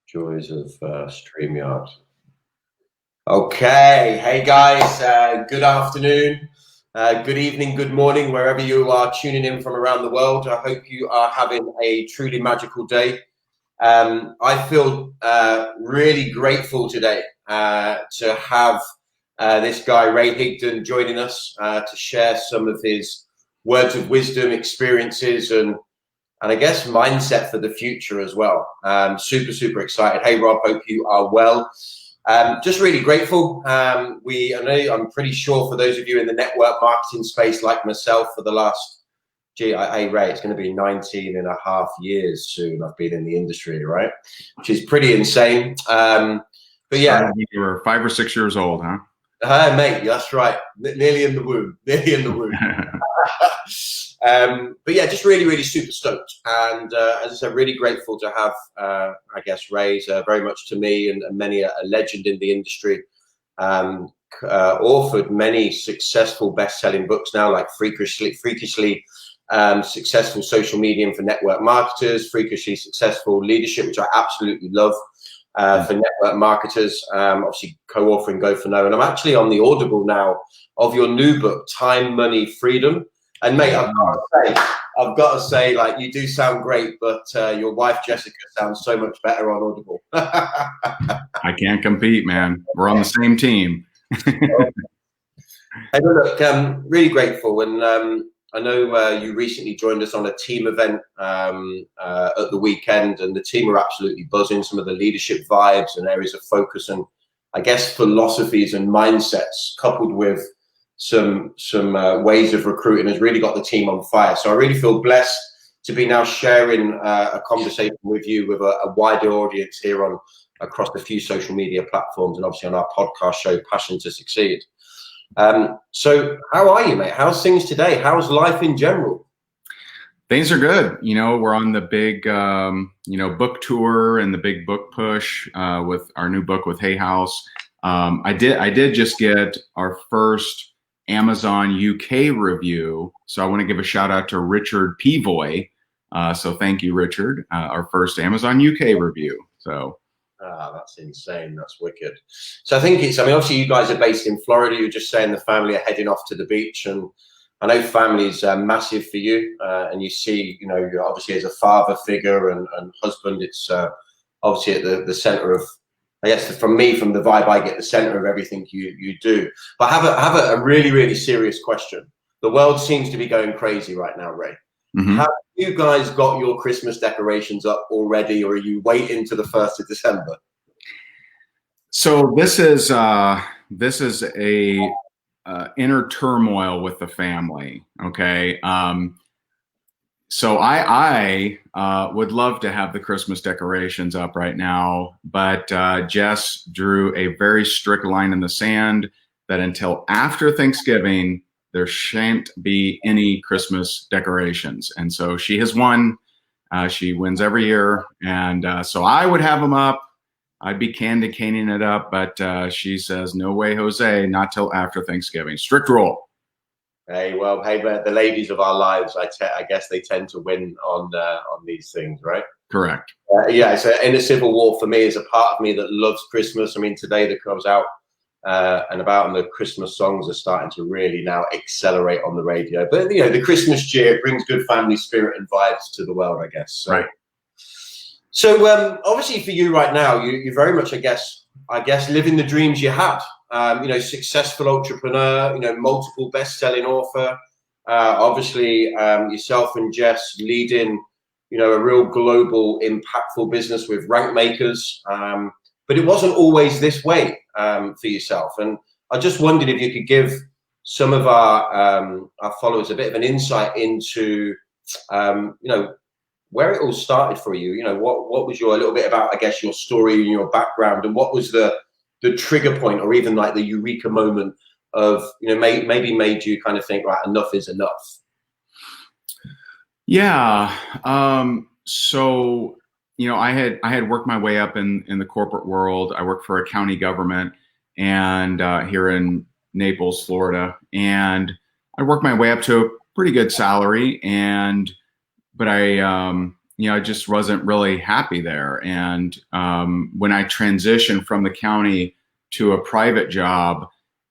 Joys of StreamYard. Okay, hey guys, good afternoon, good evening, good morning, wherever you are tuning in from around the world. I hope you are having a truly magical day. I feel really grateful today to have this guy, Ray Higdon, joining us to share some of his words of wisdom, experiences, and I guess mindset for the future as well. Super excited. Hey Rob, hope you are well. Just really grateful. I'm pretty sure for those of you in the network marketing space like myself for the last, hey Ray, it's going to be 19 and a half years soon I've been in the industry, right? Which is pretty insane. But yeah. You were 5 or 6 years old, huh? Mate, that's right. Nearly in the womb. But yeah, just really super stoked, and as I said, really grateful to have I guess Ray's very much to me and many a legend in the industry, authored many successful best-selling books now, like freakishly successful social media for network marketers, freakishly successful leadership, which I absolutely love, for network marketers, obviously co-authoring Go for No, and I'm actually on the Audible now of your new book, Time, Money, Freedom. And mate, I've got to say, like, you do sound great, but your wife Jessica sounds so much better on Audible. I can't compete, man. We're on the same team. Hey, look, really grateful, and I know you recently joined us on a team event at the weekend, and the team are absolutely buzzing. Some of the leadership vibes and areas of focus, and I guess philosophies and mindsets, coupled with some ways of recruiting, has really got the team on fire. So I really feel blessed to be now sharing a conversation with you with a wider audience here on across a few social media platforms, and obviously on our podcast show, Passion to Succeed. So how are you, mate? How's things today? How's life in general? Things are good. You know, we're on the big, book tour and the big book push with our new book with Hay House. I did just get our first Amazon UK review. So I want to give a shout out to Richard Pivoy. So thank you, Richard, our first Amazon UK review. So. That's insane. That's wicked. So I think obviously you guys are based in Florida. You're just saying the family are heading off to the beach, and I know family's massive for you, and you see, you're obviously as a father figure and husband, it's obviously at the center of, I guess from the vibe I get, the center of everything you do. But I have a really serious question. The world seems to be going crazy right now, Ray. Mm-hmm. Have you guys got your Christmas decorations up already, or are you waiting to the 1st of December? So this is a inner turmoil with the family. Okay. So I would love to have the Christmas decorations up right now, but Jess drew a very strict line in the sand that until after Thanksgiving, there shan't be any Christmas decorations. And so she has won. She wins every year. And so I would have them up. I'd be candy caning it up. But she says, no way, Jose, not till after Thanksgiving. Strict rule. Hey, well, hey, the ladies of our lives, I guess they tend to win on these things, right? Correct. Yeah, it's in a civil war for me. Is a part of me that loves Christmas. I mean, today that comes out and the Christmas songs are starting to really now accelerate on the radio. But the Christmas cheer brings good family spirit and vibes to the world, I guess. So, right. So obviously for you right now, you very much, I guess, living the dreams you had. Successful entrepreneur, multiple best-selling author. Obviously, yourself and Jess leading, a real global, impactful business with rank makers. But it wasn't always this way for yourself. And I just wondered if you could give some of our followers a bit of an insight into, where it all started for you. What was a little bit about, I guess, your story and your background, and what was the trigger point, or even like the eureka moment of, maybe made you kind of think, right, enough is enough? Yeah. So, I had worked my way up in the corporate world. I worked for a county government and here in Naples, Florida, and I worked my way up to a pretty good salary. But I I just wasn't really happy there. And when I transitioned from the county to a private job,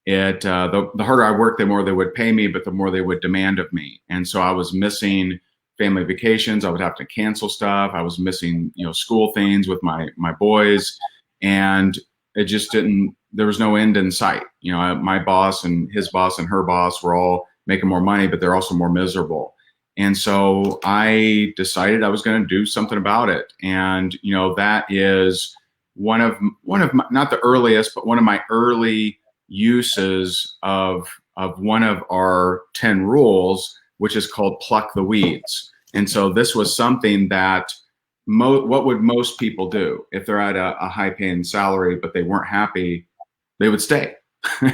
the harder I worked, the more they would pay me, but the more they would demand of me. And so I was missing family vacations. I would have to cancel stuff. I was missing, school things with my boys, and it just didn't. There was no end in sight. My boss and his boss and her boss were all making more money, but they're also more miserable. And so I decided I was going to do something about it. And, that is one of my, not the earliest, but one of my early uses of one of our 10 rules, which is called pluck the weeds. And so this was something that what would most people do if they're at a high paying salary, but they weren't happy? They would stay,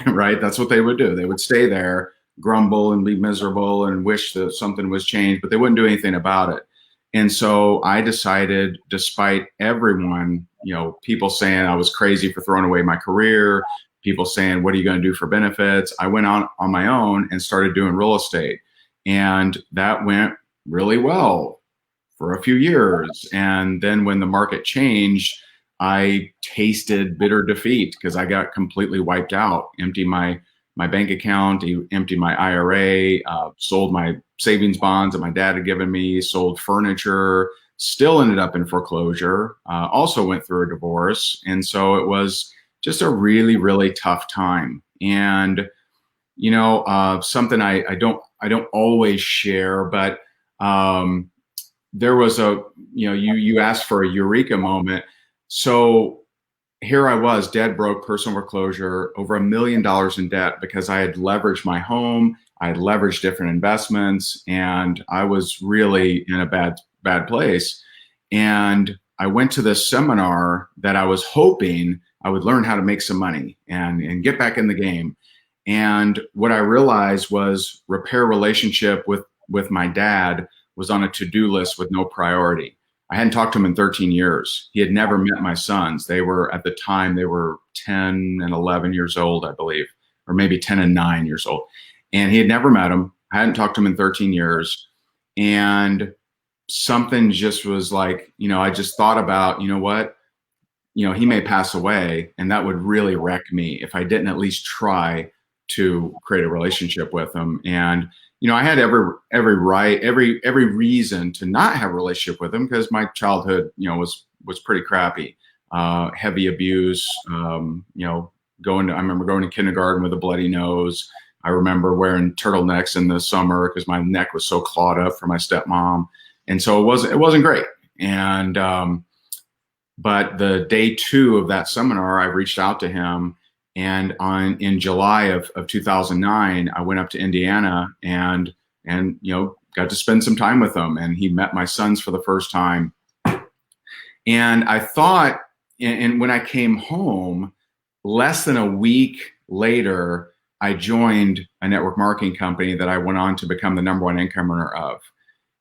right? That's what they would do. They would stay there, grumble and be miserable and wish that something was changed, but they wouldn't do anything about it. And so I decided, despite everyone, people saying I was crazy for throwing away my career, people saying, what are you going to do for benefits? I went on my own and started doing real estate. And that went really well for a few years. And then when the market changed, I tasted bitter defeat because I got completely wiped out, emptied my bank account, emptied my IRA, sold my savings bonds that my dad had given me, sold furniture, still ended up in foreclosure, also went through a divorce. And so it was just a really, really tough time. And, something I don't always share, but there was you asked for a eureka moment. So here I was, dead broke, personal foreclosure, over $1 million in debt because I had leveraged my home, I had leveraged different investments, and I was really in a bad place. And I went to this seminar that I was hoping I would learn how to make some money and get back in the game. And what I realized was repair relationship with my dad was on a to-do list with no priority. I hadn't talked to him in 13 years. He had never met my sons. At the time, they were 10 and 11 years old, I believe, or maybe 10 and 9 years old. And he had never met them. I hadn't talked to him in 13 years. And something just was like, I just thought about, what? He may pass away, and that would really wreck me if I didn't at least try to create a relationship with him. And I had every reason to not have a relationship with him because my childhood, was pretty crappy. Heavy abuse. I remember going to kindergarten with a bloody nose. I remember wearing turtlenecks in the summer because my neck was so clawed up from my stepmom, and so it wasn't great. And but the day 2 of that seminar, I reached out to him. And in July of 2009, I went up to Indiana and got to spend some time with him. And he met my sons for the first time. And I thought, and when I came home, less than a week later, I joined a network marketing company that I went on to become the #1 income earner of.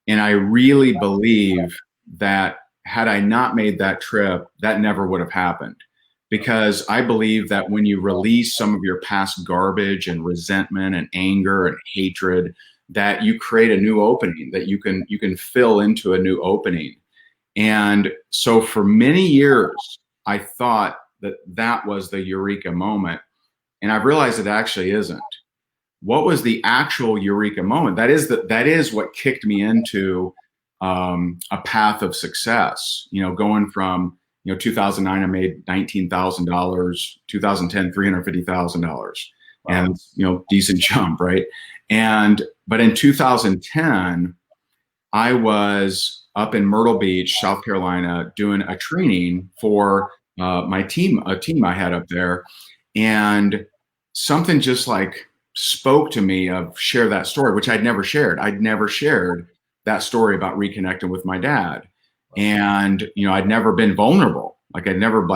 And I really believe that had I not made that trip, that never would have happened. Because I believe that when you release some of your past garbage and resentment and anger and hatred, that you create a new opening, that you can fill into a new opening. And so for many years, I thought that was the eureka moment. And I've realized it actually isn't. What was the actual eureka moment? That is what kicked me into a path of success, going from 2009, I made $19,000. 2010, $350,000, and decent jump, right? But in 2010, I was up in Myrtle Beach, South Carolina, doing a training for my team, a team I had up there, and something just like spoke to me of share that story, which I'd never shared. I'd never shared that story about reconnecting with my dad. And, I'd never been vulnerable. Like I'd never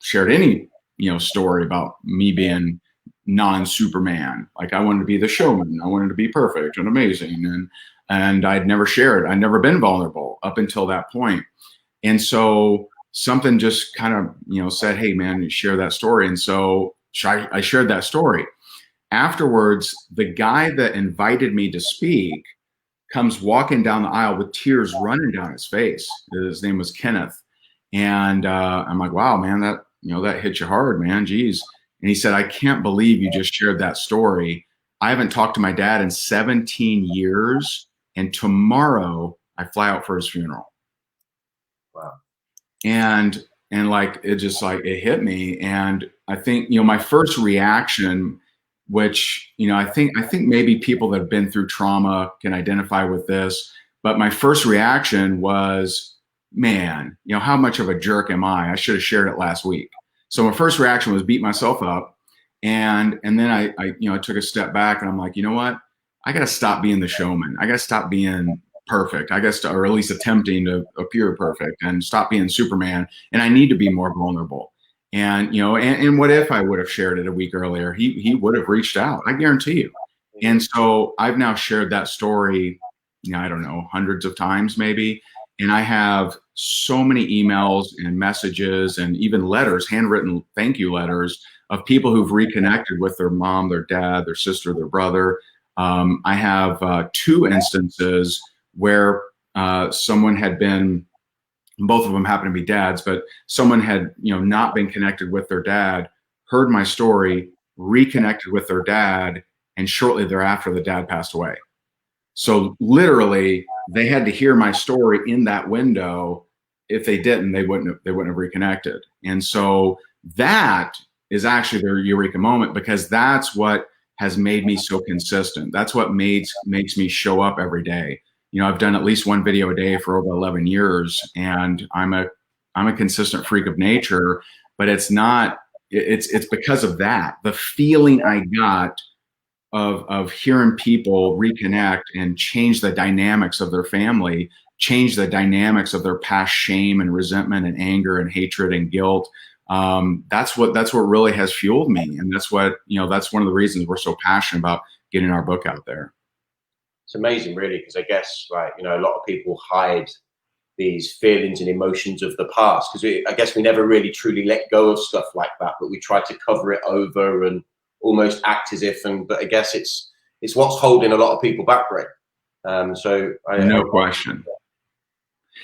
shared any, story about me being non-Superman. Like I wanted to be the showman. I wanted to be perfect and amazing. And I'd never shared. I'd never been vulnerable up until that point. And so something just kind of, said, hey man, you share that story. And so I shared that story. Afterwards, the guy that invited me to speak comes walking down the aisle with tears running down his face. His name was Kenneth. And I'm like, wow, man, that hit you hard, man. Geez. And he said, I can't believe you just shared that story. I haven't talked to my dad in 17 years. And tomorrow I fly out for his funeral. Wow. And like, it just like, it hit me. And I think, my first reaction, which, I think maybe people that have been through trauma can identify with this, but my first reaction was, man, how much of a jerk am I? I should have shared it last week. So my first reaction was beat myself up. And then I took a step back and I'm like, you know what? I got to stop being the showman. I got to stop being perfect. I guess, or at least attempting to appear perfect, and stop being Superman. And I need to be more vulnerable. And, and what if I would have shared it a week earlier? He would have reached out. I guarantee you. And so I've now shared that story, I don't know, hundreds of times maybe. And I have so many emails and messages and even letters, handwritten thank you letters of people who've reconnected with their mom, their dad, their sister, their brother. I have 2 instances where someone had been, both of them happen to be dads, but someone had, not been connected with their dad, heard my story, reconnected with their dad, and shortly thereafter, the dad passed away. So literally, they had to hear my story in that window. If they didn't, they wouldn't have reconnected. And so that is actually their eureka moment, because that's what has made me so consistent. That's what makes me show up every day. I've done at least 1 video a day for over 11 years, and I'm a consistent freak of nature. But it's because of that. The feeling I got of hearing people reconnect and change the dynamics of their family, change the dynamics of their past shame and resentment and anger and hatred and guilt. That's what really has fueled me. And that's what, that's one of the reasons we're so passionate about getting our book out there. It's amazing, really, because I guess, a lot of people hide these feelings and emotions of the past, because I guess we never really truly let go of stuff like that, but we try to cover it over and almost act as if, but I guess it's what's holding a lot of people back, right? No question.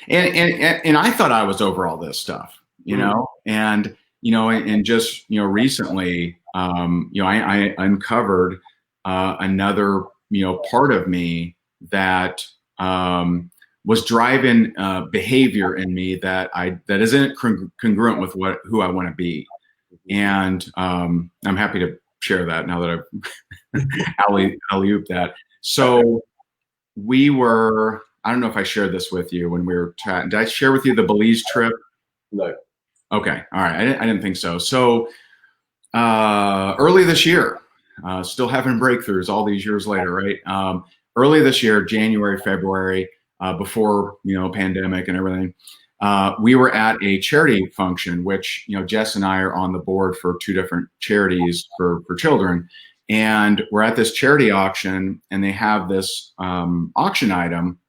And I thought I was over all this stuff, and just recently, I uncovered another part of me that was driving behavior in me that isn't congruent with who I want to be, and I'm happy to share that now that I've alley-ooped that. So we were, I don't know if I shared this with you when we were chatting. Did I share with you the Belize trip? No. Okay. All right. I didn't think so. So early this year, still having breakthroughs all these years later, right? Early this year, January, February, before, pandemic and everything, we were at a charity function, which, Jess and I are on the board for 2 different charities for children. And we're at this charity auction, and they have this auction item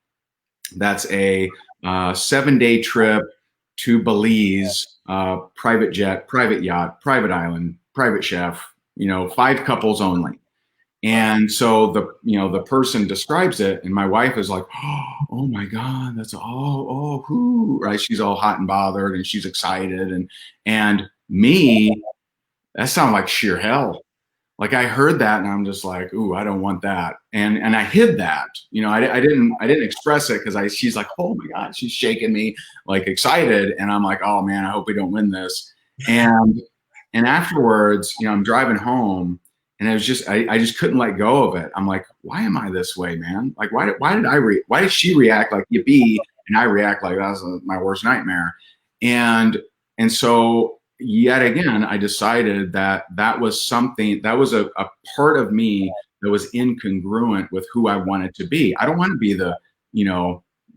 that's a 7-day trip to Belize, private jet, private yacht, private island, private chef, 5 couples only. And so the person describes it, and my wife is like, oh my God, that's right? She's all hot and bothered, and she's excited, and me, that sounded like sheer hell. Like, I heard that, and I'm just like, ooh, I don't want that, and I hid that. I didn't express it, because she's like, oh my God, she's shaking me, like, excited, and I'm like, oh man, I hope we don't win this. And afterwards, I'm driving home. And it was just, I just couldn't let go of it. I'm like, why am I this way, man? Like, why did she react like yippee, and I react like that was my worst nightmare? And so yet again, I decided that was something, that was a part of me that was incongruent with who I wanted to be. I don't want to be the,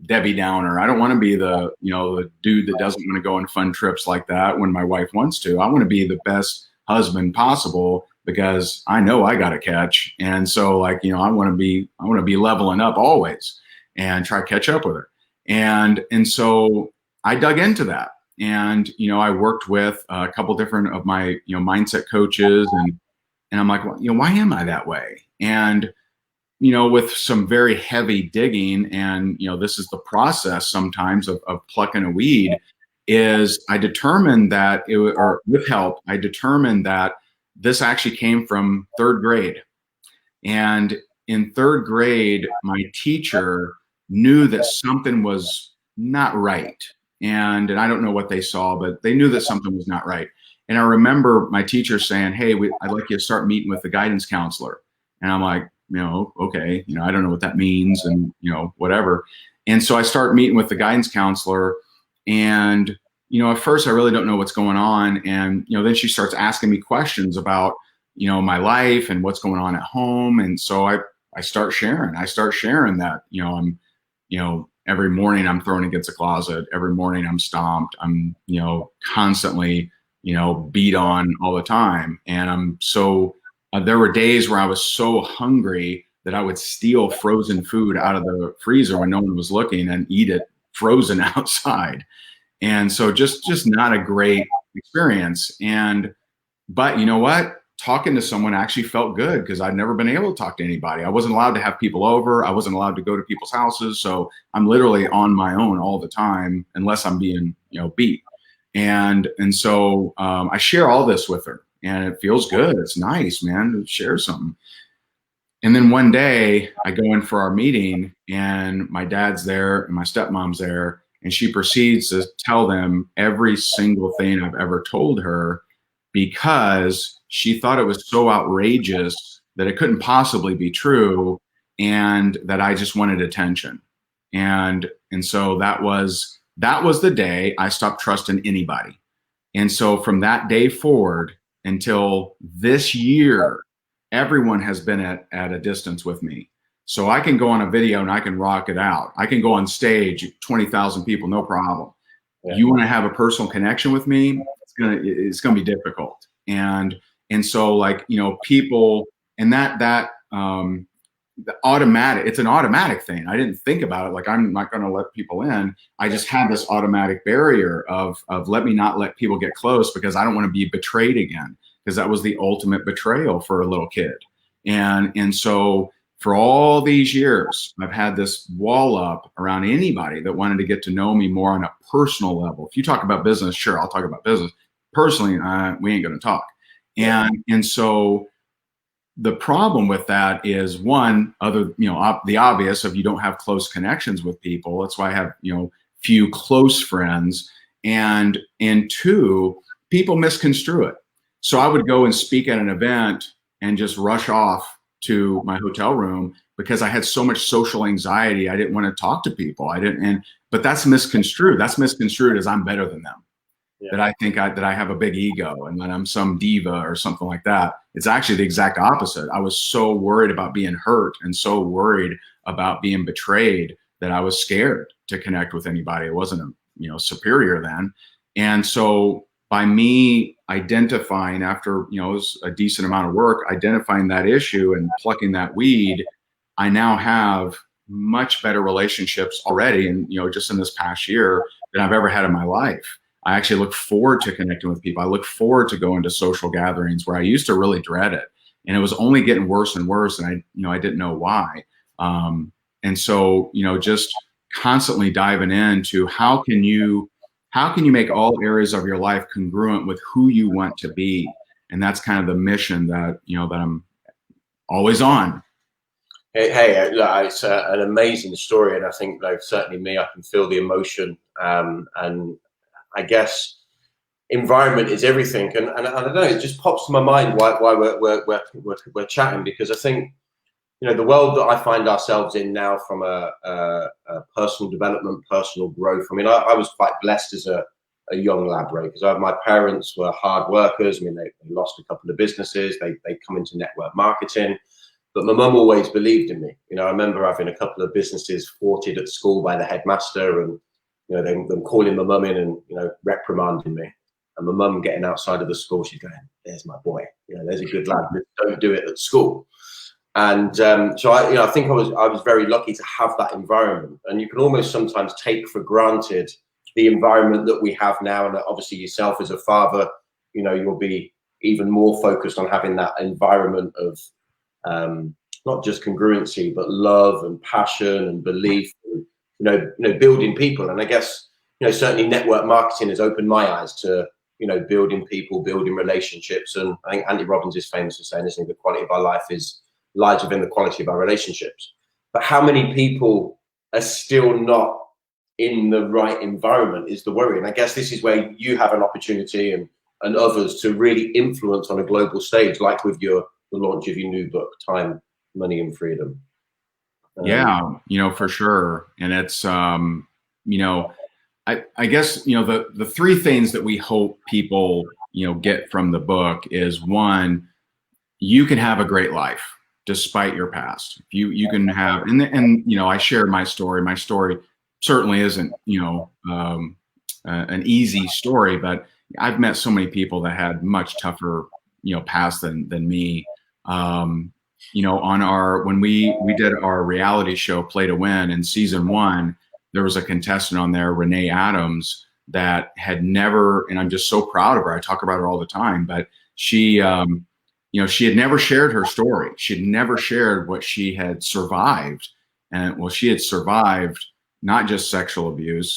Debbie Downer. I don't want to be the, the dude that doesn't want to go on fun trips like that when my wife wants to. I want to be the best husband possible, because I know I got a catch. And so, I want to be leveling up always and try to catch up with her. And so I dug into that. And, I worked with a couple different of my, mindset coaches, and I'm like, well, why am I that way? And, with some very heavy digging, and, this is the process sometimes of plucking a weed, is I determined that or with help, I determined that this actually came from third grade. And in third grade, my teacher knew that something was not right. And I don't know what they saw, but they knew that something was not right. And I remember my teacher saying, "Hey, I'd like you to start meeting with the guidance counselor." And I'm like, okay, I don't know what that means, and, whatever. And so I start meeting with the guidance counselor, and, at first I really don't know what's going on. And, then she starts asking me questions about, my life and what's going on at home. And so I start sharing that, I'm, every morning I'm thrown against a closet. Every morning I'm stomped. I'm, constantly, beat on all the time. And I'm so, there were days where I was so hungry that I would steal frozen food out of the freezer when no one was looking and eat it frozen outside. And so just not a great experience. But you know what? Talking to someone actually felt good, because I'd never been able to talk to anybody. I wasn't allowed to have people over. I wasn't allowed to go to people's houses. So I'm literally on my own all the time, unless I'm being, beat. And so I share all this with her, and it feels good. It's nice, man, to share something. And then one day I go in for our meeting, and my dad's there and my stepmom's there, and she proceeds to tell them every single thing I've ever told her, because she thought it was so outrageous that it couldn't possibly be true, and that I just wanted attention. And so that was the day I stopped trusting anybody. And so from that day forward until this year, everyone has been at a distance with me. So I can go on a video and I can rock it out. I can go on stage, 20,000 people, no problem. Yeah. You want to have a personal connection with me, it's gonna be difficult. And so, like, people, and that the automatic, it's an automatic thing. I didn't think about it. Like, I'm not going to let people in. I just had this automatic barrier of let me not let people get close, because I don't want to be betrayed again, because that was the ultimate betrayal for a little kid. And so for all these years, I've had this wall up around anybody that wanted to get to know me more on a personal level. If you talk about business, sure, I'll talk about business. Personally, we ain't going to talk. And so the problem with that is, one, the obvious of, you don't have close connections with people. That's why I have, few close friends. And two, people misconstrue it. So I would go and speak at an event and just rush off to my hotel room because I had so much social anxiety. I didn't want to talk to people. But that's misconstrued. That's misconstrued as I'm better than them. Yeah. That I think that I have a big ego and that I'm some diva or something like that. It's actually the exact opposite. I was so worried about being hurt and so worried about being betrayed that I was scared to connect with anybody. It wasn't superior then. And so by me identifying, after it was a decent amount of work, identifying that issue and plucking that weed, I now have much better relationships already, and just in this past year, than I've ever had in my life. I actually look forward to connecting with people. I look forward to going to social gatherings where I used to really dread it, and it was only getting worse and worse, and I didn't know why. And so just constantly diving into how can you make all areas of your life congruent with who you want to be, and that's kind of the mission that that I'm always on. Hey, it's an amazing story, and I think, certainly me, I can feel the emotion, and I guess environment is everything. And I don't know, it just pops to my mind why we're chatting, because I think the world that I find ourselves in now, from a personal development, personal growth. I mean, I was quite blessed as a young lad, right? Because my parents were hard workers. I mean, they lost a couple of businesses. They come into network marketing. But my mum always believed in me. I remember having a couple of businesses thwarted at school by the headmaster, and them calling my mum in and reprimanding me. And my mum getting outside of the school, she's going, "There's my boy. There's a good lad. Don't do it at school." And so I think I was very lucky to have that environment. And you can almost sometimes take for granted the environment that we have now. And obviously yourself as a father, you'll be even more focused on having that environment of not just congruency, but love and passion and belief, and, building people. And I guess, certainly network marketing has opened my eyes to, building people, building relationships. And I think Andy Robbins is famous for saying, isn't he, the quality of our life lies within the quality of our relationships. But how many people are still not in the right environment is the worry. And I guess this is where you have an opportunity and others to really influence on a global stage, like with the launch of your new book, Time, Money and Freedom. Yeah, for sure. And it's, I guess, the three things that we hope people, get from the book is, one, you can have a great life despite your past. You can have, and I share my story. My story certainly isn't, an easy story, but I've met so many people that had much tougher, past than me. When we did our reality show, Play to Win, in season 1, there was a contestant on there, Renee Adams, that had never, and I'm just so proud of her. I talk about her all the time, but she, she had never shared her story. She had never shared what she had survived. And she had survived not just sexual abuse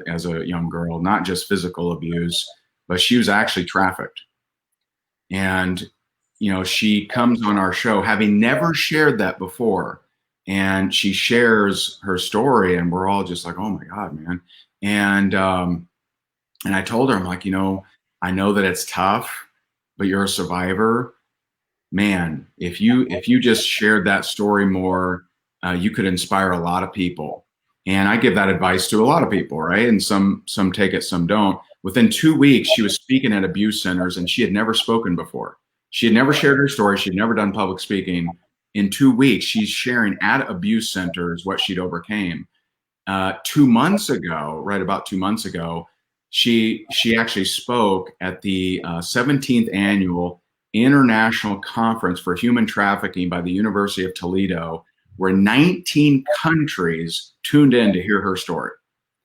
as a young girl, not just physical abuse, but she was actually trafficked. And, she comes on our show having never shared that before. And she shares her story, and we're all just like, oh my God, man. And I told her, I'm like, I know that it's tough, but you're a survivor. Man, if you just shared that story more, you could inspire a lot of people. And I give that advice to a lot of people, right? And some take it, some don't. Within 2 weeks, she was speaking at abuse centers, and she had never spoken before. She had never shared her story. She had never done public speaking. In 2 weeks, she's sharing at abuse centers what she'd overcame. 2 months ago, right about 2 months ago, she actually spoke at the 17th annual International Conference for Human Trafficking by the University of Toledo, where 19 countries tuned in to hear her story.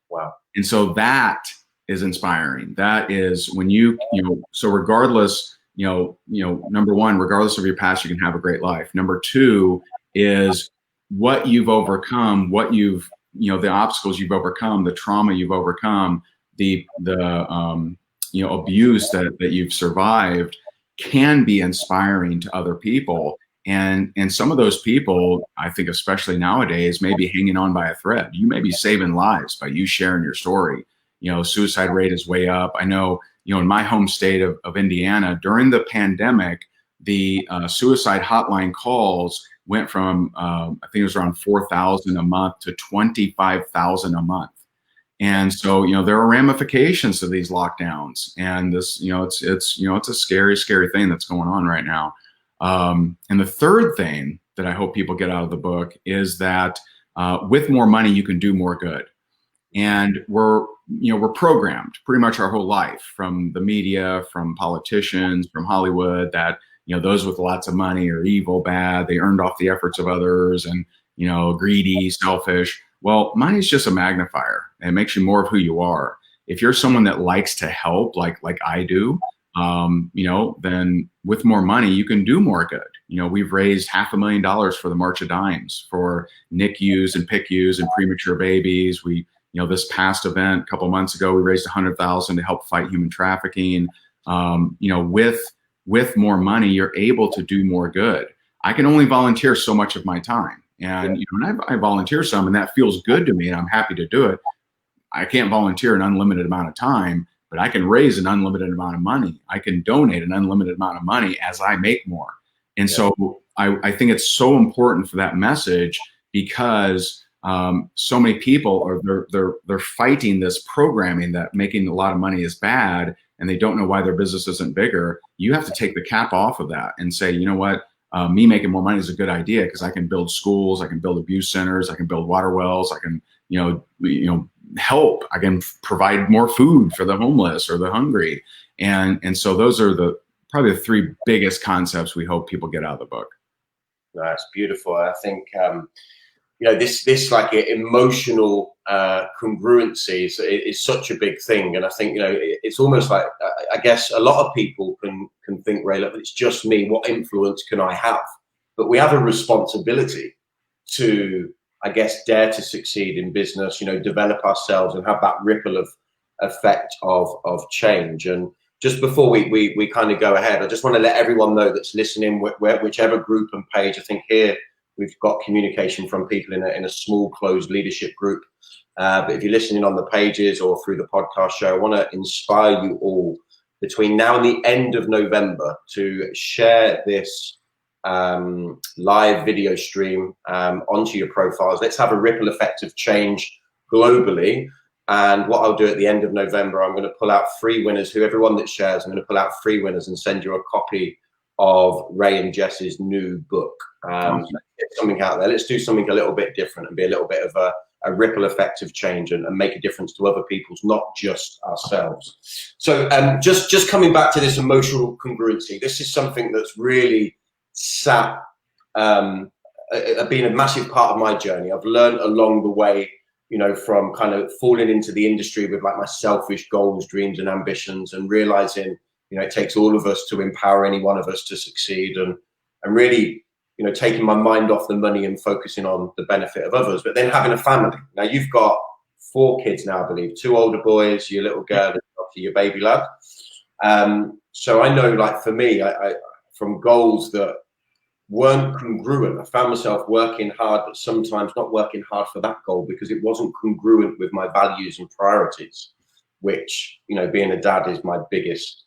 Wow. And so that is inspiring. That is when so regardless, number one, regardless of your past, you can have a great life. Number two is what you've overcome, the obstacles you've overcome, the trauma you've overcome, the abuse that you've survived can be inspiring to other people. And some of those people, I think, especially nowadays, may be hanging on by a thread. You may be saving lives by you sharing your story. Suicide rate is way up. I know, in my home state of Indiana, during the pandemic, the suicide hotline calls went from, I think it was around 4,000 a month to 25,000 a month. And so, there are ramifications to these lockdowns, and this, it's a scary, scary thing that's going on right now. And the third thing that I hope people get out of the book is that with more money, you can do more good. And we're programmed pretty much our whole life, from the media, from politicians, from Hollywood, that, those with lots of money are evil, bad, they earned off the efforts of others, and, greedy, selfish. Well, money is just a magnifier, and it makes you more of who you are. If you're someone that likes to help, like I do, then with more money, you can do more good. We've raised $500,000 for the March of Dimes for NICUs and PICUs and premature babies. This past event a couple months ago, we raised $100,000 to help fight human trafficking. With more money, you're able to do more good. I can only volunteer so much of my time. And, I volunteer some, and that feels good to me, and I'm happy to do it. I can't volunteer an unlimited amount of time, but I can raise an unlimited amount of money. I can donate an unlimited amount of money as I make more. And so I think it's so important for that message, because so many people they're fighting this programming that making a lot of money is bad, and they don't know why their business isn't bigger. You have to take the cap off of that and say, you know what? Me making more money is a good idea, because I can build schools, I can build abuse centers, I can build water wells, I can, help, I can provide more food for the homeless or the hungry. And so those are probably the three biggest concepts we hope people get out of the book. That's beautiful. I think, this like emotional congruency is such a big thing. And I think, it's almost like, I guess a lot of people can think, Ray, look, it's just me. What influence can I have? but we have a responsibility to, I guess, dare to succeed in business, develop ourselves and have that ripple of effect of change. And just before we kind of go ahead, I just want to let everyone know that's listening, whichever group and page. I think here we've got communication from people in a small closed leadership group. But if you're listening on the pages or through the podcast show, I want to inspire you all between now and the end of November to share this live video stream onto your profiles. Let's have a ripple effect of change globally. And what I'll do at the end of November, I'm going to pull out 3 winners. Everyone that shares, I'm going to pull out 3 winners and send you a copy of Ray and Jess's new book. Let's get something out there. Let's do something a little bit different and be a little bit of a ripple effect of change and make a difference to other people's, not just ourselves. So just coming back to this emotional congruency, this is something that's really been a massive part of my journey. I've learned along the way, from kind of falling into the industry with like my selfish goals, dreams and ambitions, and realizing, it takes all of us to empower any one of us to succeed, and really, taking my mind off the money and focusing on the benefit of others, but then having a family. Now you've got 4 kids now, I believe, 2 older boys, your little girl, and your baby lad. So I know, like for me, I from goals that weren't congruent, I found myself working hard, but sometimes not working hard for that goal because it wasn't congruent with my values and priorities, which, being a dad is my biggest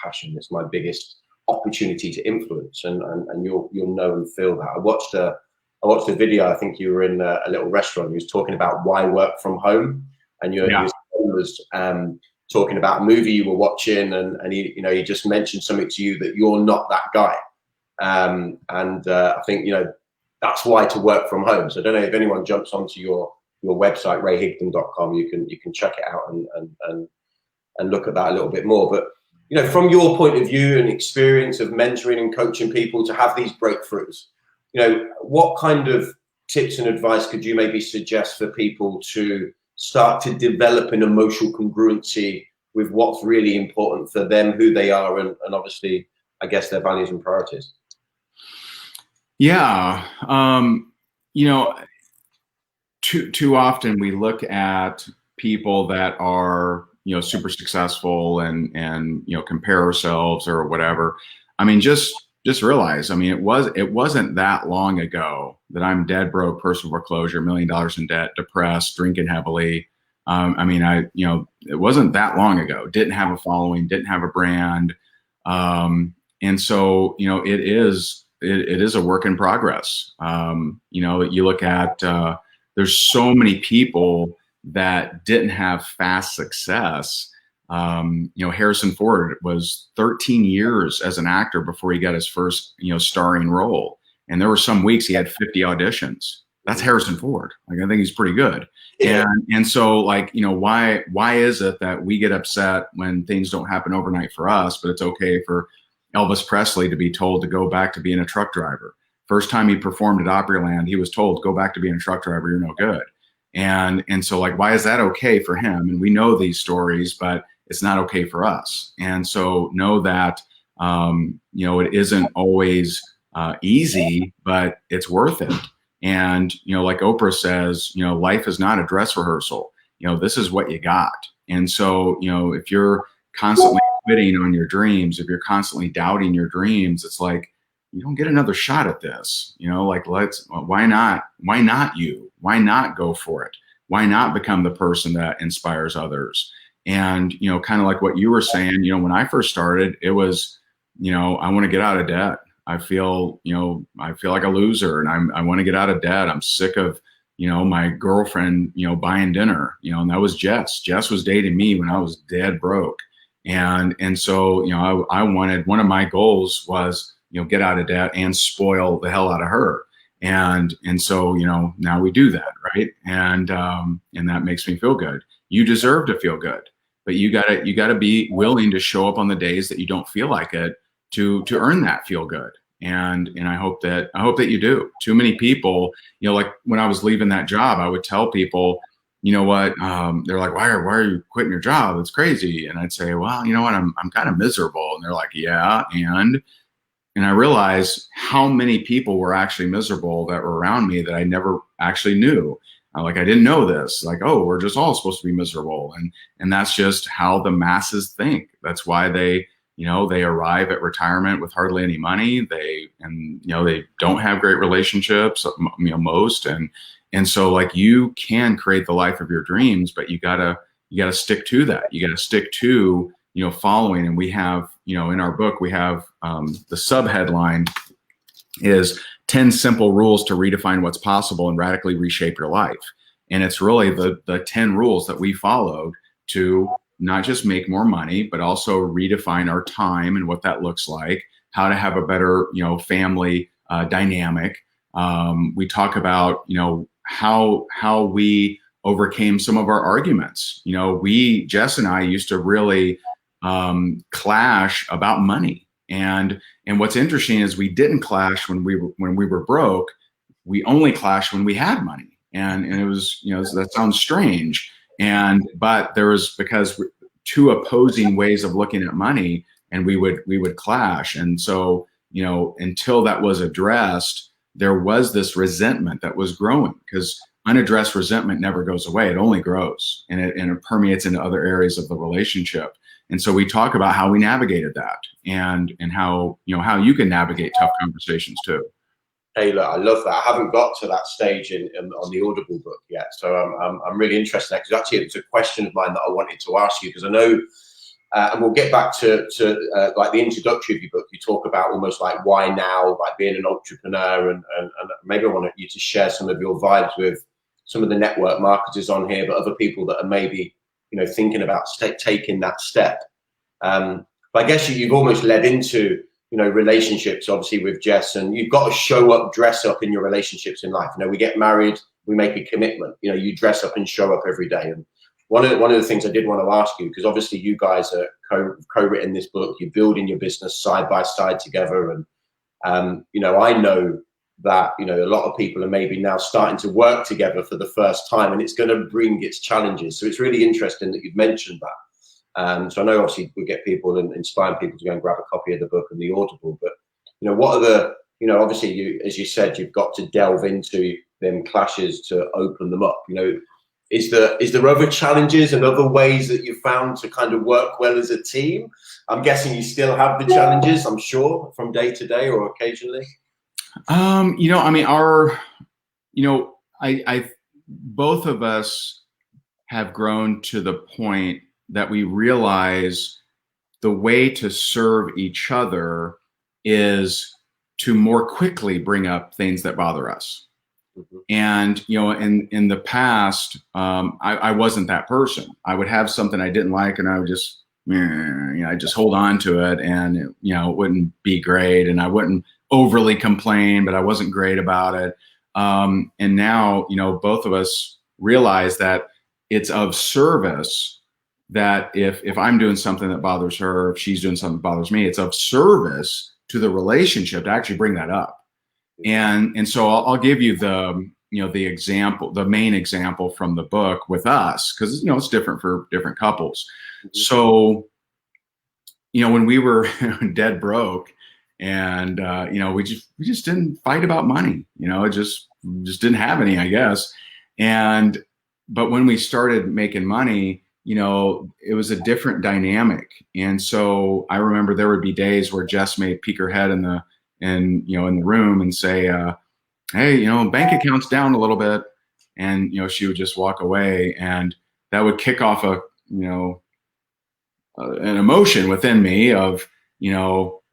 passion. It's my biggest opportunity to influence, and you'll know and feel that. I watched a video. I think you were in a little restaurant. He was talking about why work from home, and your son was talking about a movie you were watching, and he just mentioned something to you that you're not that guy. I think that's why to work from home. So I don't know if anyone jumps onto your website, rayhigdon.com. You can check it out and look at that a little bit more. But from your point of view and experience of mentoring and coaching people to have these breakthroughs, what kind of tips and advice could you maybe suggest for people to start to develop an emotional congruency with what's really important for them, who they are, and obviously, I guess, their values and priorities? Yeah. Too often we look at people that are, super successful and compare ourselves or whatever. I mean, just realize, I mean, it wasn't that long ago that I'm dead broke, personal foreclosure, $1 million in debt, depressed, drinking heavily. It wasn't that long ago. Didn't have a following, didn't have a brand. And so, it is a work in progress. You look at, there's so many people that didn't have fast success. Harrison Ford was 13 years as an actor before he got his first, starring role. And there were some weeks he had 50 auditions. That's Harrison Ford. Like, I think he's pretty good. Yeah. And so, like, why is it that we get upset when things don't happen overnight for us, but it's okay for Elvis Presley to be told to go back to being a truck driver? First time he performed at Opryland, he was told, go back to being a truck driver, you're no good. And so, like, why is that okay for him? And we know these stories, but it's not okay for us. And so know that, it isn't always easy, but it's worth it. And, like Oprah says, life is not a dress rehearsal. This is what you got. And so, if you're constantly quitting on your dreams, if you're constantly doubting your dreams, it's like, you don't get another shot at this, why not you? Why not go for it? Why not become the person that inspires others? And, kind of like what you were saying, when I first started, it was, I want to get out of debt. I feel like a loser, and I want to get out of debt. I'm sick of, my girlfriend, buying dinner, and that was Jess. Jess was dating me when I was dead broke. And so, I wanted, one of my goals was, get out of debt and spoil the hell out of her. And so, now we do that. Right. And that makes me feel good. You deserve to feel good, but you gotta be willing to show up on the days that you don't feel like it to earn that feel good. And I hope that you do. Too many people, like when I was leaving that job, I would tell people, what, they're like, why are you quitting your job? It's crazy. And I'd say, well, you know what, I'm kind of miserable. And they're like, yeah. And and I realized how many people were actually miserable that were around me that I never actually knew. Like I didn't know this. Like, oh, we're just all supposed to be miserable, and that's just how the masses think. That's why they, they arrive at retirement with hardly any money. They don't have great relationships, most, and so like you can create the life of your dreams, but you gotta stick to that. You gotta stick to following. And we have, in our book, we have the sub headline is 10 simple rules to redefine what's possible and radically reshape your life. And it's really the 10 rules that we followed to not just make more money, but also redefine our time and what that looks like, how to have a better, family dynamic. We talk about, how we overcame some of our arguments. Jess and I used to really clash about money. And what's interesting is we didn't clash when we were broke. We only clashed when we had money. And it was, that sounds strange. But there was, because two opposing ways of looking at money, and we would clash. And so, until that was addressed, there was this resentment that was growing, because unaddressed resentment never goes away. It only grows, and it permeates into other areas of the relationship. And so we talk about how we navigated that, and how how you can navigate tough conversations too. Hey, look, I love that. I haven't got to that stage on the Audible book yet, so I'm really interested, because actually it's a question of mine that I wanted to ask you, because I know, and we'll get back to like the introductory of your book. You talk about almost like why now, like being an entrepreneur, and maybe I want you to share some of your vibes with some of the network marketers on here, but other people that are maybe thinking about taking that step. But I guess you've almost led into relationships, obviously, with Jess, and you've got to show up, dress up in your relationships in life. We get married, we make a commitment. You dress up and show up every day. And one of the things I did want to ask you, because obviously you guys are co-written this book, you're building your business side by side together, and I know that a lot of people are maybe now starting to work together for the first time, and it's going to bring its challenges. So it's really interesting that you've mentioned that. So I know obviously we get people and inspire people to go and grab a copy of the book and the Audible, but what are the obviously as you said, you've got to delve into them clashes to open them up. Is there other challenges and other ways that you found to kind of work well as a team? I'm guessing you still have the challenges, I'm sure, from day to day or occasionally. I mean, I both of us have grown to the point that we realize the way to serve each other is to more quickly bring up things that bother us. Mm-hmm. And, in the past, I wasn't that person. I would have something I didn't like, and I would just, I just hold on to it, and it wouldn't be great, and I wouldn't overly complain, but I wasn't great about it. And now, both of us realize that it's of service, that if I'm doing something that bothers her, if she's doing something that bothers me, it's of service to the relationship to actually bring that up. And so I'll give you the example, the main example from the book with us, because it's different for different couples. So when we were dead broke, and we just didn't fight about money, it just didn't have any, I guess. But when we started making money, it was a different dynamic. And so I remember there would be days where Jess may peek her head in the room and say, hey, bank account's down a little bit. And, she would just walk away, and that would kick off an emotion within me of,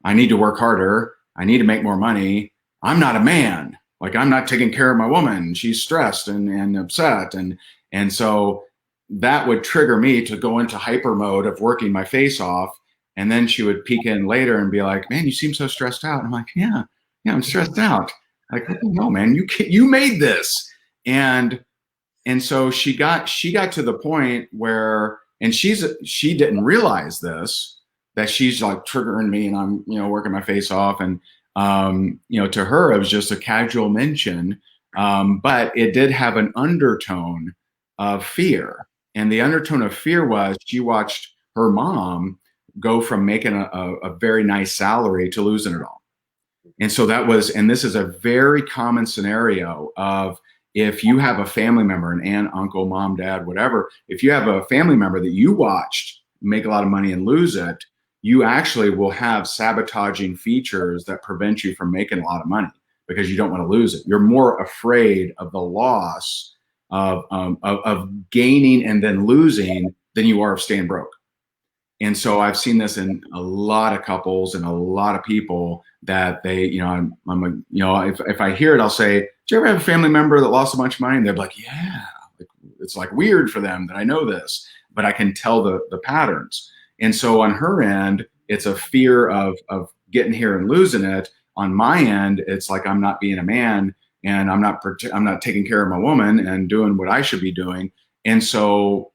I need to work harder. I need to make more money. I'm not a man. Like, I'm not taking care of my woman. She's stressed and upset. And so that would trigger me to go into hyper mode of working my face off. And then she would peek in later and be like, man, you seem so stressed out. And I'm like, yeah, I'm stressed out. Like, no, man, you made this. And so she got to the point where, and she didn't realize this, that she's like triggering me, and I'm, working my face off. And, to her, it was just a casual mention. But it did have an undertone of fear. And the undertone of fear was she watched her mom go from making a very nice salary to losing it all. And so and this is a very common scenario of, if you have a family member, an aunt, uncle, mom, dad, whatever, if you have a family member that you watched make a lot of money and lose it, you actually will have sabotaging features that prevent you from making a lot of money because you don't want to lose it. You're more afraid of the loss of gaining and then losing than you are of staying broke. And so I've seen this in a lot of couples and a lot of people that they, if I hear it, I'll say, "Did you ever have a family member that lost a bunch of money?" And they're like, "Yeah." It's like weird for them that I know this, but I can tell the patterns. And so on her end, it's a fear of getting here and losing it. On my end, it's like I'm not being a man, and I'm not taking care of my woman and doing what I should be doing. And so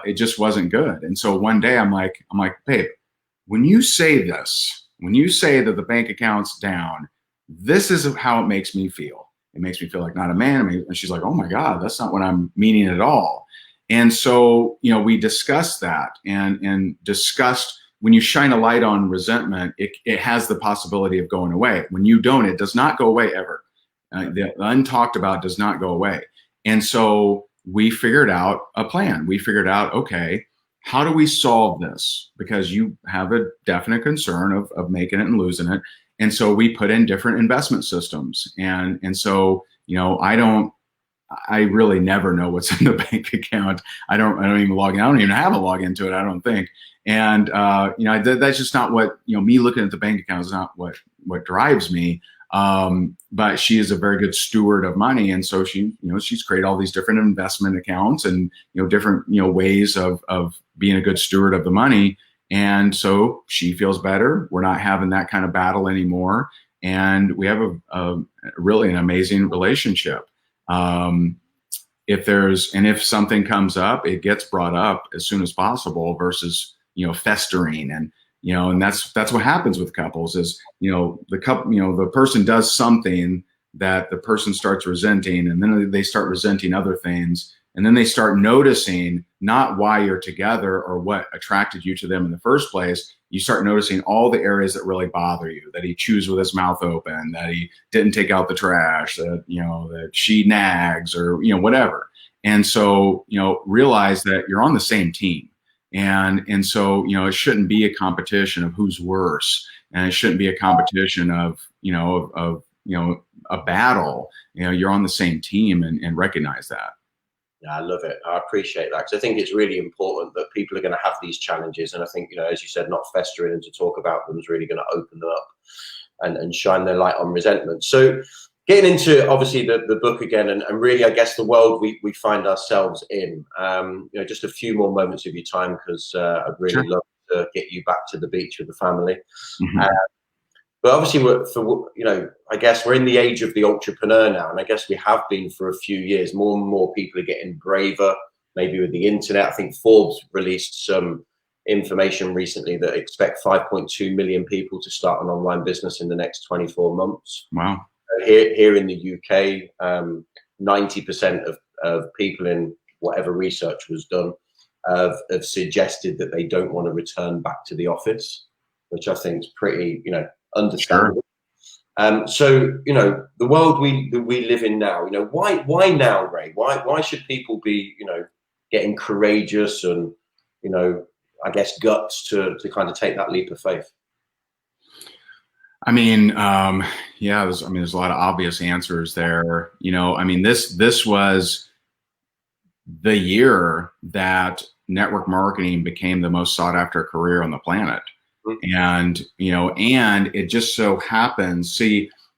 it just wasn't good. And so one day I'm like, "Babe, when you say this, when you say that the bank account's down, this is how it makes me feel. It makes me feel like not a man." And she's like, "Oh my God, that's not what I'm meaning at all." And so, we discussed that and discussed, when you shine a light on resentment, it has the possibility of going away. When you don't, it does not go away ever. The untalked about does not go away. And so we figured out a plan. We figured out, okay, how do we solve this? Because you have a definite concern of making it and losing it. And so we put in different investment systems. And so, I really never know what's in the bank account. I don't even log in. I don't even have a login to it, I don't think. And, that's just not what, me looking at the bank account is not what drives me. But she is a very good steward of money. And so she's created all these different investment accounts and, different, ways of being a good steward of the money. And so she feels better. We're not having that kind of battle anymore. And we have a really an amazing relationship. If something comes up, it gets brought up as soon as possible versus, festering. And that's what happens with couples is, the person does something that the person starts resenting, and then they start resenting other things. And then they start noticing not why you're together or what attracted you to them in the first place. You start noticing all the areas that really bother you, that he chews with his mouth open, that he didn't take out the trash, that she nags or, whatever. And so, realize that you're on the same team. And so, it shouldn't be a competition of who's worse. And it shouldn't be a competition of a battle. You're on the same team and recognize that. Yeah, I love it. I appreciate that, because I think it's really important that people are going to have these challenges. And I think, as you said, not festering and to talk about them is really going to open them up and shine their light on resentment. So getting into, obviously, the book again, and really, I guess, the world we find ourselves in, just a few more moments of your time, because I'd really love to get you back to the beach with the family. Mm-hmm. But obviously, I guess we're in the age of the entrepreneur now, and I guess we have been for a few years. More and more people are getting braver, maybe with the internet. I think Forbes released some information recently that expect 5.2 million people to start an online business in the next 24 months. Wow. Here in the UK, 90% of people in whatever research was done have suggested that they don't want to return back to the office, which I think is pretty, understandable. Sure. So, the world we live in now, why now, Ray? Why should people be, getting courageous and, I guess, guts to kind of take that leap of faith? There's a lot of obvious answers there. This was the year that network marketing became the most sought after career on the planet. And, and it just so happens,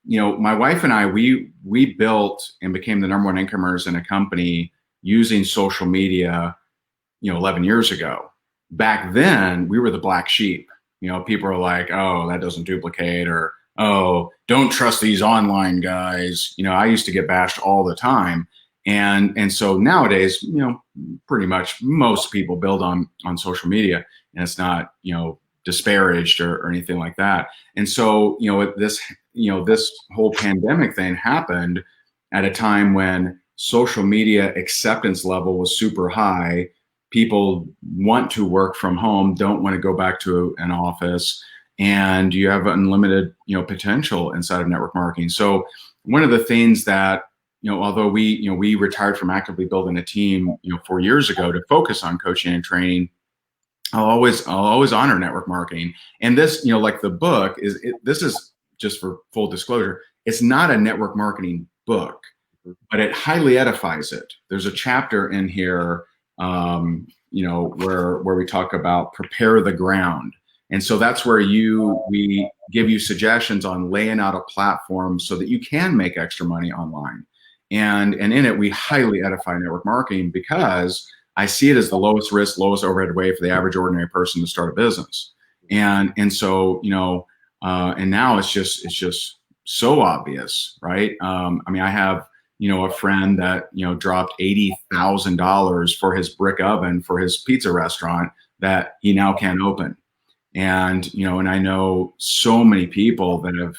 my wife and I, we built and became the number one income earners in a company using social media, 11 years ago. Back then we were the black sheep. People are like, "Oh, that doesn't duplicate," or, "Oh, don't trust these online guys." I used to get bashed all the time. And so nowadays, pretty much most people build on social media, and it's not, disparaged or anything like that. And so, this whole pandemic thing happened at a time when social media acceptance level was super high. People want to work from home, don't want to go back to an office. and you have unlimited, potential inside of network marketing. So one of the things that, although we retired from actively building a team, 4 years ago to focus on coaching and training, I'll always honor network marketing. And this, like the book this is just for full disclosure, it's not a network marketing book, but it highly edifies it. There's a chapter in here, where we talk about prepare the ground. And so that's where we give you suggestions on laying out a platform so that you can make extra money online. And in it, we highly edify network marketing because I see it as the lowest risk, lowest overhead way for the average ordinary person to start a business. And so, and now it's just so obvious, right? I have, a friend that, dropped $80,000 for his brick oven for his pizza restaurant that he now can't open. And, and I know so many people that have,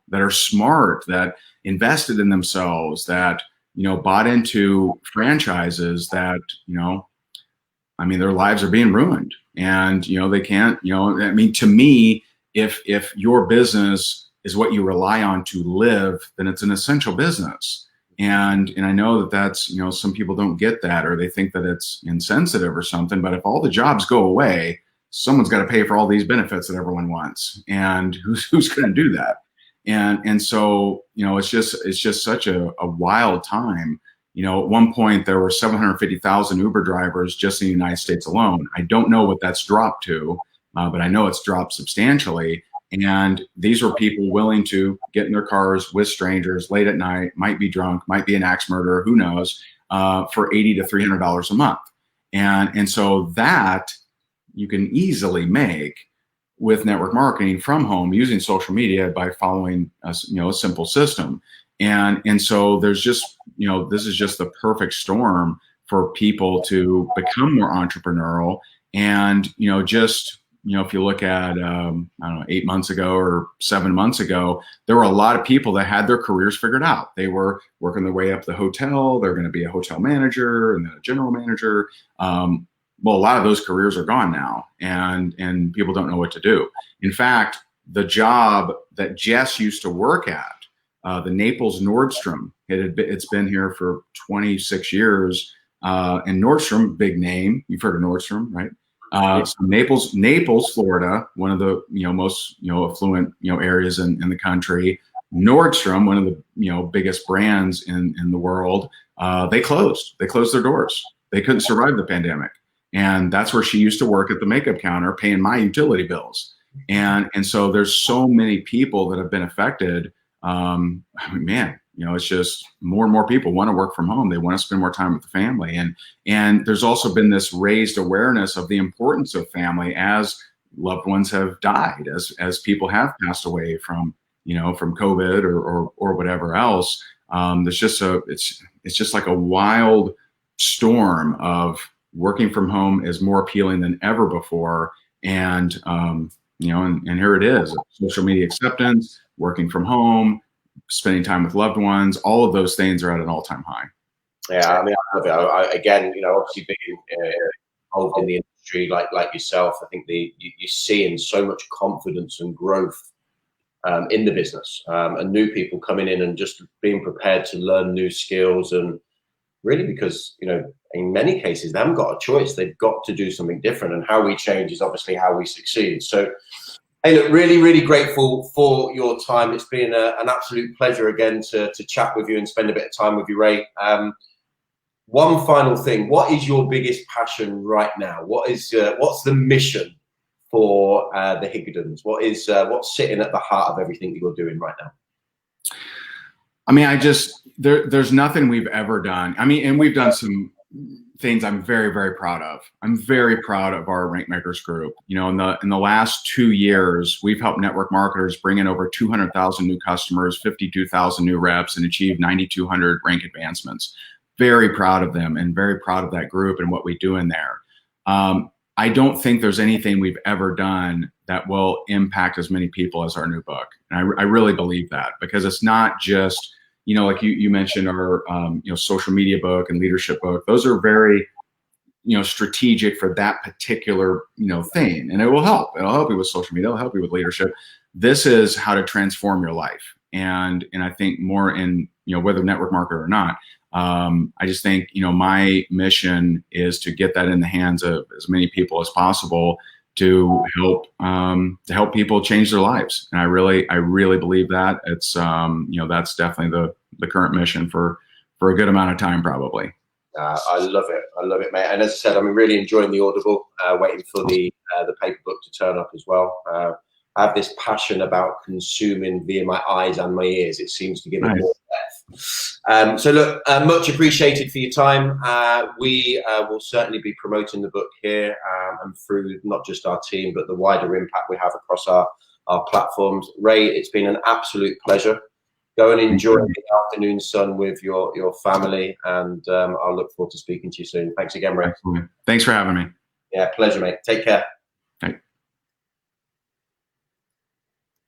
that are smart, that invested in themselves, that, bought into franchises that, their lives are being ruined, and, they can't, to me, if your business is what you rely on to live, then it's an essential business. And I know that that's, some people don't get that, or they think that it's insensitive or something, but if all the jobs go away, someone's got to pay for all these benefits that everyone wants. And who's going to do that? And so, it's just such a wild time. At one point there were 750,000 Uber drivers just in the United States alone. I don't know what that's dropped to, but I know it's dropped substantially. And these were people willing to get in their cars with strangers late at night, might be drunk, might be an axe murderer, who knows, for $80 to $300 a month. And so that you can easily make with network marketing from home using social media by following a simple system. And so there's just, this is just the perfect storm for people to become more entrepreneurial. And, if you look at, 8 months ago or 7 months ago, there were a lot of people that had their careers figured out. They were working their way up the hotel. They're going to be a hotel manager and then a general manager. Well, a lot of those careers are gone now, and people don't know what to do. In fact, the job that Jess used to work at, the Naples Nordstrom, it's been here for 26 years. And Nordstrom, big name. You've heard of Nordstrom, right? So Naples, Florida, one of the most affluent areas in the country. Nordstrom, one of the biggest brands in the world, they closed their doors. They couldn't survive the pandemic, and that's where she used to work at the makeup counter, paying my utility bills. And so there's so many people that have been affected. It's just more and more people want to work from home. They want to spend more time with the family. And there's also been this raised awareness of the importance of family as loved ones have died, as people have passed away from COVID or whatever else. There's just it's just like a wild storm of working from home is more appealing than ever before. And, and here it is, social media acceptance, working from home, spending time with loved ones, all of those things are at an all-time high. Yeah, I love it. Again, obviously being involved in the industry like yourself, I think you're seeing so much confidence and growth in the business, and new people coming in and just being prepared to learn new skills. And really, because in many cases they haven't got a choice; they've got to do something different. And how we change is obviously how we succeed. So, hey, look, really, really grateful for your time. It's been an absolute pleasure again to chat with you and spend a bit of time with you, Ray. One final thing: what is your biggest passion right now? What's the mission for the Higdons? What's sitting at the heart of everything that you're doing right now? There's nothing we've ever done. And we've done some things I'm very, very proud of. I'm very proud of our Rank Makers group. In the last 2 years, we've helped network marketers bring in over 200,000 new customers, 52,000 new reps, and achieve 9,200 rank advancements. Very proud of them and very proud of that group and what we do in there. I don't think there's anything we've ever done that will impact as many people as our new book. And I really believe that, because it's not just, like you mentioned, our social media book and leadership book. Those are very, strategic for that particular, thing. And it will help. It'll help you with social media. It'll help you with leadership. This is how to transform your life. And I think more in, whether network marketer or not, I just think, my mission is to get that in the hands of as many people as possible to help people change their lives. And I really believe that. It's, that's definitely the current mission for a good amount of time, probably. I love it, mate. And as I said, I'm really enjoying the Audible, waiting for the paper book to turn up as well. I have this passion about consuming via my eyes and my ears. It seems to give it more depth. So look, much appreciated for your time. We will certainly be promoting the book here and through not just our team, but the wider impact we have across our platforms. Ray, it's been an absolute pleasure. Go and enjoy the afternoon sun with your family, and I'll look forward to speaking to you soon. Thanks again, Ray. Excellent. Thanks for having me. Yeah, pleasure, mate. Take care.